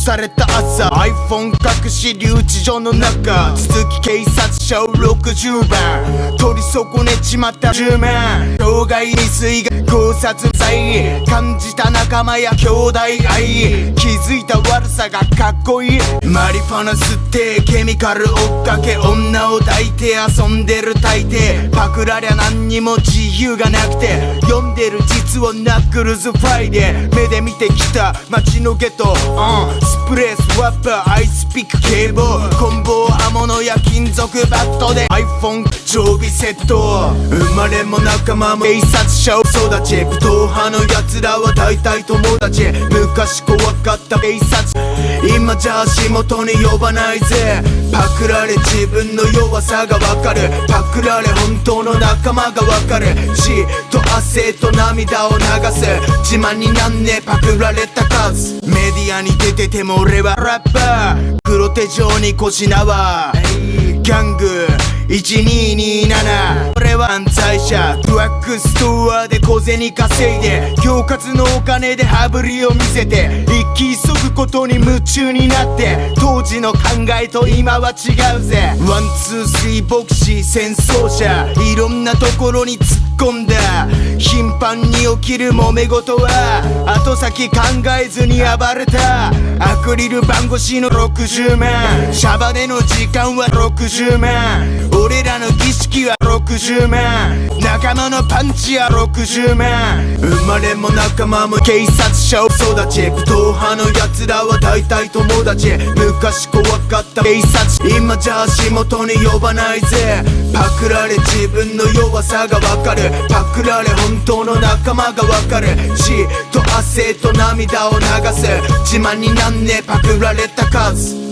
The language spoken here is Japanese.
された朝 iPhone 隠し留置所の中続き警察署60番取り損ねちまった10万障害未遂が強殺罪感じた仲間や兄弟愛気づいた悪さがかっこいいマリファナ吸ってケミカル追っかけ女を抱いて遊んでる大抵パクらりゃ何にも自由がなくて読んでる実をナックルズフライデー目で見てきた街のゲット、スプレースワッパーアイスピック警棒棍棒刃物や金属バットで iPhone 常備セット生まれも仲間も警察署育ち武闘派のやつらは大体友達昔怖かった警察今じゃ足元に呼ばないぜパクられ自分の弱さがわかるパクられ本当の仲間がわかる血と汗と涙を流す自慢になんねパクられた数メディアに出てても俺はラッパー黒手錠に腰縄ギャング1227俺は犯罪者ドラッグストアで小銭稼いで恐喝のお金で羽振りを見せて生き急ぐことに夢中になって当時の考えと今は違うぜワンツースリーボクシー戦争者いろんなところに突っ込んだ頻繁に起きる揉め事は後先考えずに暴れたアクリル板越しの60万シャバでの時間は60万俺らの儀式は60万仲間のパンチは60万生まれも仲間も警察署育ち武闘派のやつらは大体友達昔怖かった警察今じゃ足元に呼ばないぜパクられ自分の弱さがわかるパクられ本当の仲間がわかる血と汗と涙を流す自慢になんねパクられた数